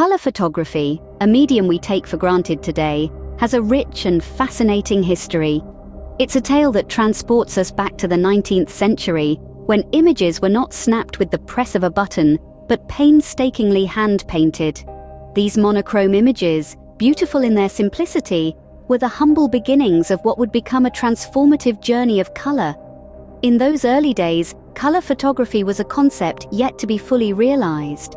Color photography, a medium we take for granted today, has a rich and fascinating history. It's a tale that transports us back to the 19th century, when images were not snapped with the press of a button, but painstakingly hand-painted. These monochrome images, beautiful in their simplicity, were the humble beginnings of what would become a transformative journey of color. In those early days, color photography was a concept yet to be fully realized.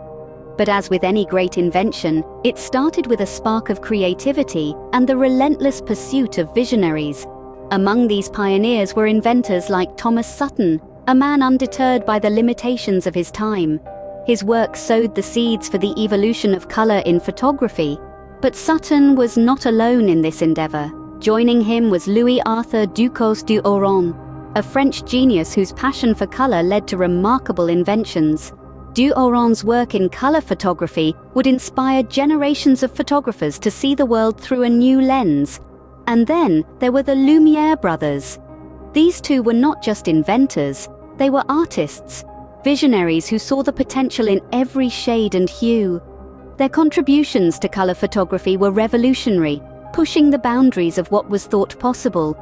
But as with any great invention, it started with a spark of creativity and the relentless pursuit of visionaries. Among these pioneers were inventors like Thomas Sutton, a man undeterred by the limitations of his time. His work sowed the seeds for the evolution of color in photography. But Sutton was not alone in this endeavor. Joining him was Louis-Arthur Ducos d'Oron, a French genius whose passion for color led to remarkable inventions. D'Oron's work in color photography would inspire generations of photographers to see the world through a new lens. And then there were the Lumiere brothers. These two were not just inventors, they were artists, visionaries who saw the potential in every shade and hue. Their contributions to color photography were revolutionary, pushing the boundaries of what was thought possible.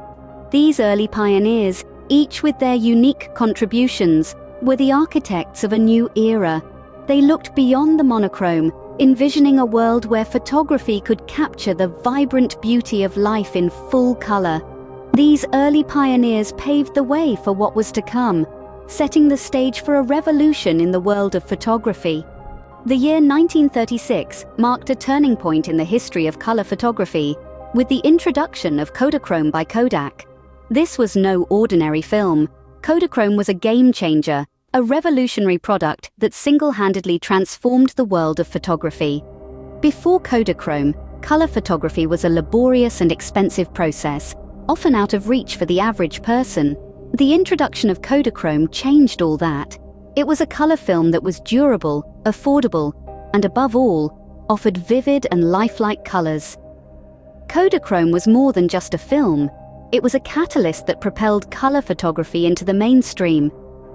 These early pioneers, each with their unique contributions, were the architects of a new era. They looked beyond the monochrome, envisioning a world where photography could capture the vibrant beauty of life in full color. These early pioneers paved the way for what was to come, setting the stage for a revolution in the world of photography. The year 1936 marked a turning point in the history of color photography, with the introduction of Kodachrome by Kodak. This was no ordinary film. Kodachrome was a game-changer, a revolutionary product that single-handedly transformed the world of photography. Before Kodachrome, color photography was a laborious and expensive process, often out of reach for the average person. The introduction of Kodachrome changed all that. It was a color film that was durable, affordable, and above all, offered vivid and lifelike colors. Kodachrome was more than just a film. It was a catalyst that propelled color photography into the mainstream.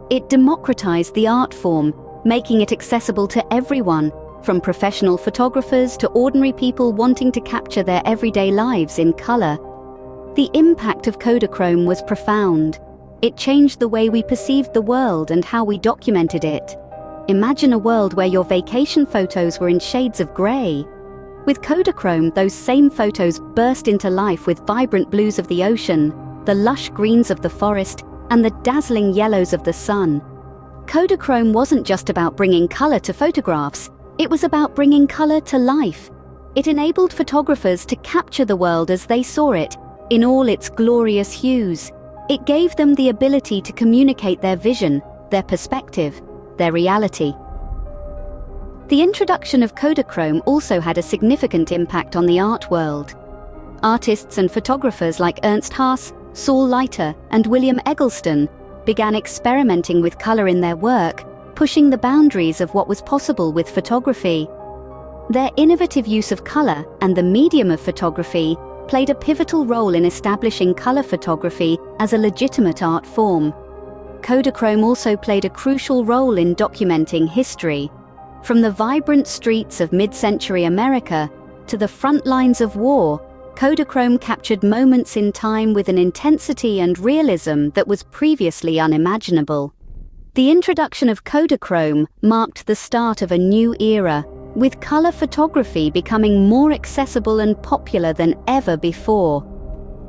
It democratized the art form, making it accessible to everyone, from professional photographers to ordinary people wanting to capture their everyday lives in color. The impact of Kodachrome was profound. It changed the way we perceived the world and how we documented it. Imagine a world where your vacation photos were in shades of gray. With Kodachrome, those same photos burst into life with vibrant blues of the ocean, the lush greens of the forest, and the dazzling yellows of the sun. Kodachrome wasn't just about bringing color to photographs, it was about bringing color to life. It enabled photographers to capture the world as they saw it, in all its glorious hues. It gave them the ability to communicate their vision, their perspective, their reality. The introduction of Kodachrome also had a significant impact on the art world. Artists and photographers like Ernst Haas, Saul Leiter, and William Eggleston began experimenting with color in their work, pushing the boundaries of what was possible with photography. Their innovative use of color and the medium of photography played a pivotal role in establishing color photography as a legitimate art form. Kodachrome also played a crucial role in documenting history. From the vibrant streets of mid-century America to the front lines of war, Kodachrome captured moments in time with an intensity and realism that was previously unimaginable. The introduction of Kodachrome marked the start of a new era, with color photography becoming more accessible and popular than ever before.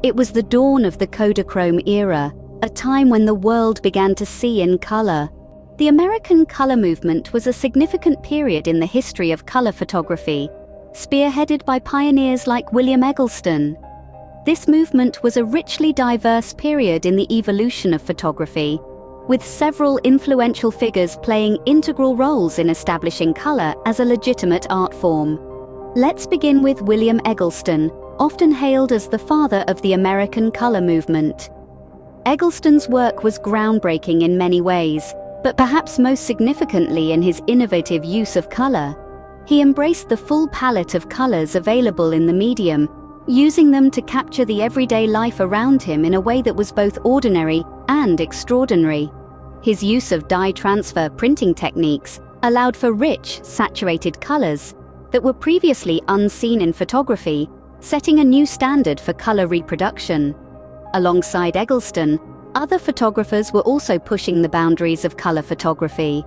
It was the dawn of the Kodachrome Era, a time when the world began to see in color. The American color movement was a significant period in the history of color photography, spearheaded by pioneers like William Eggleston. This movement was a richly diverse period in the evolution of photography, with several influential figures playing integral roles in establishing color as a legitimate art form. Let's begin with William Eggleston, often hailed as the father of the American color movement. Eggleston's work was groundbreaking in many ways, but perhaps most significantly in his innovative use of color. He embraced the full palette of colors available in the medium, using them to capture the everyday life around him in a way that was both ordinary and extraordinary. His use of dye transfer printing techniques allowed for rich, saturated colors, that were previously unseen in photography, setting a new standard for color reproduction. Alongside Eggleston, other photographers were also pushing the boundaries of color photography.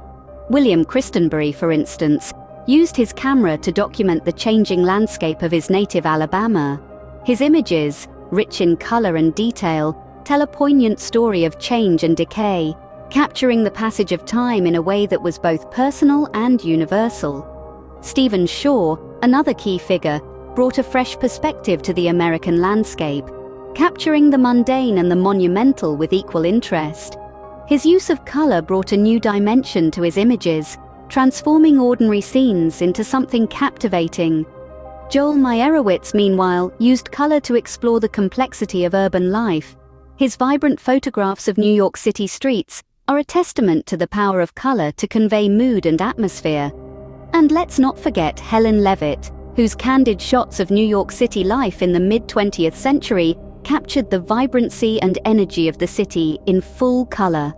William Christenbury, for instance, used his camera to document the changing landscape of his native Alabama. His images, rich in color and detail, tell a poignant story of change and decay, capturing the passage of time in a way that was both personal and universal. Stephen Shaw, another key figure, brought a fresh perspective to the American landscape, capturing the mundane and the monumental with equal interest. His use of color brought a new dimension to his images, transforming ordinary scenes into something captivating. Joel Meyerowitz, meanwhile, used color to explore the complexity of urban life. His vibrant photographs of New York City streets are a testament to the power of color to convey mood and atmosphere. And let's not forget Helen Levitt, whose candid shots of New York City life in the mid-20th century captured the vibrancy and energy of the city in full color.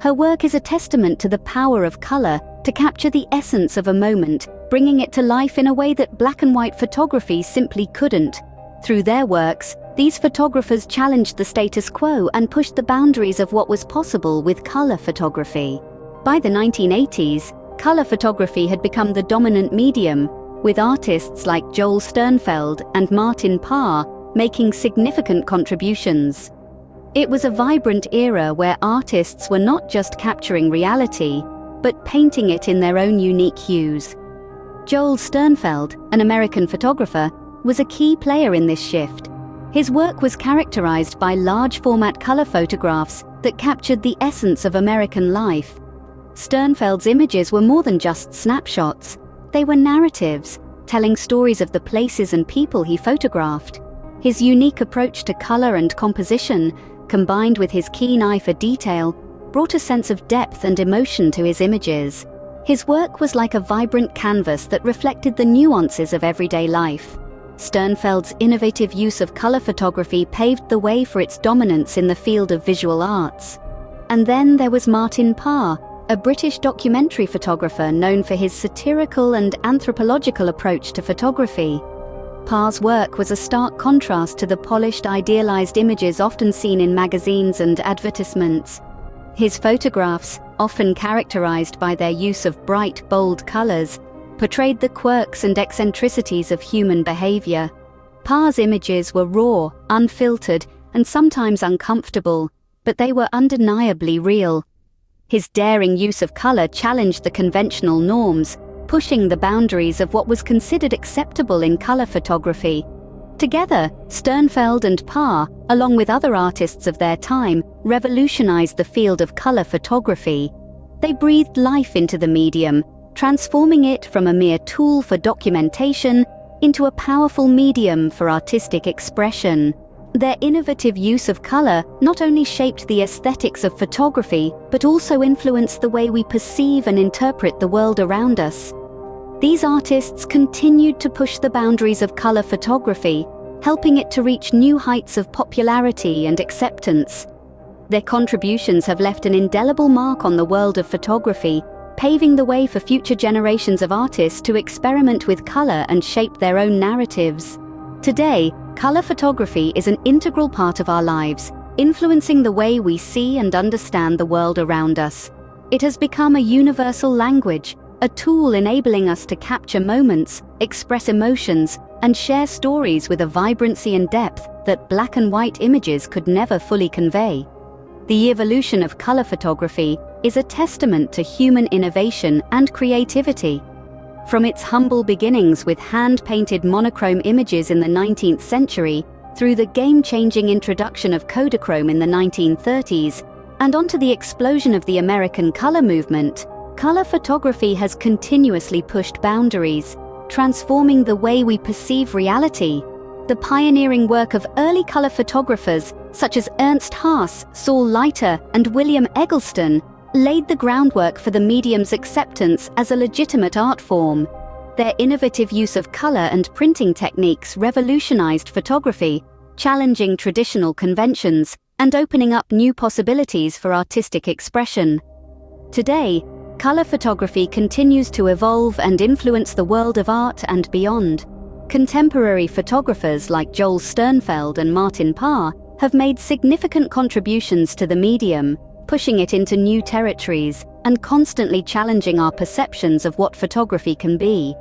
Her work is a testament to the power of color to capture the essence of a moment, bringing it to life in a way that black and white photography simply couldn't. Through their works, these photographers challenged the status quo and pushed the boundaries of what was possible with color photography. By the 1980s, color photography had become the dominant medium, with artists like Joel Sternfeld and Martin Parr making significant contributions. It was a vibrant era where artists were not just capturing reality, but painting it in their own unique hues. Joel Sternfeld, an American photographer, was a key player in this shift. His work was characterized by large-format color photographs that captured the essence of American life. Sternfeld's images were more than just snapshots. They were narratives, telling stories of the places and people he photographed. His unique approach to color and composition, combined with his keen eye for detail, brought a sense of depth and emotion to his images. His work was like a vibrant canvas that reflected the nuances of everyday life. Sternfeld's innovative use of color photography paved the way for its dominance in the field of visual arts. And then there was Martin Parr, a British documentary photographer known for his satirical and anthropological approach to photography. Parr's work was a stark contrast to the polished, idealized images often seen in magazines and advertisements. His photographs, often characterized by their use of bright, bold colors, portrayed the quirks and eccentricities of human behavior. Parr's images were raw, unfiltered, and sometimes uncomfortable, but they were undeniably real. His daring use of color challenged the conventional norms, pushing the boundaries of what was considered acceptable in color photography. Together, Sternfeld and Parr, along with other artists of their time, revolutionized the field of color photography. They breathed life into the medium, transforming it from a mere tool for documentation into a powerful medium for artistic expression. Their innovative use of color not only shaped the aesthetics of photography, but also influenced the way we perceive and interpret the world around us. These artists continued to push the boundaries of color photography, helping it to reach new heights of popularity and acceptance. Their contributions have left an indelible mark on the world of photography, paving the way for future generations of artists to experiment with color and shape their own narratives. Today, color photography is an integral part of our lives, influencing the way we see and understand the world around us. It has become a universal language, a tool enabling us to capture moments, express emotions, and share stories with a vibrancy and depth that black and white images could never fully convey. The evolution of color photography is a testament to human innovation and creativity. From its humble beginnings with hand-painted monochrome images in the 19th century, through the game-changing introduction of Kodachrome in the 1930s, and onto the explosion of the American color movement, color photography has continuously pushed boundaries, transforming the way we perceive reality. The pioneering work of early color photographers such as Ernst Haas, Saul Leiter, and William Eggleston laid the groundwork for the medium's acceptance as a legitimate art form. Their innovative use of color and printing techniques revolutionized photography, challenging traditional conventions and opening up new possibilities for artistic expression. Today, Color photography continues to evolve and influence the world of art and beyond. Contemporary photographers like Joel Sternfeld and Martin Parr have made significant contributions to the medium, pushing it into new territories and constantly challenging our perceptions of what photography can be.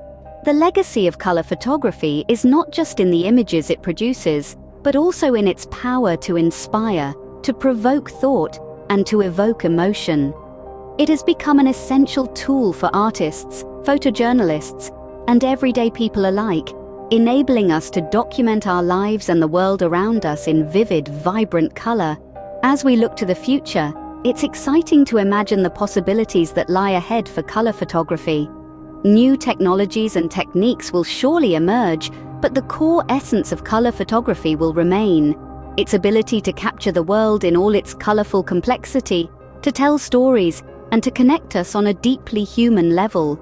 The legacy of color photography is not just in the images it produces, but also in its power to inspire, to provoke thought, and to evoke emotion. It has become an essential tool for artists, photojournalists, and everyday people alike, enabling us to document our lives and the world around us in vivid, vibrant color. As we look to the future, it's exciting to imagine the possibilities that lie ahead for color photography. New technologies and techniques will surely emerge, but the core essence of color photography will remain. Its ability to capture the world in all its colorful complexity, to tell stories, and to connect us on a deeply human level.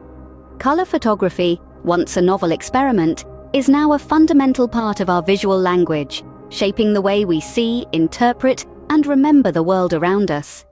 Color photography, once a novel experiment, is now a fundamental part of our visual language, shaping the way we see, interpret, and remember the world around us.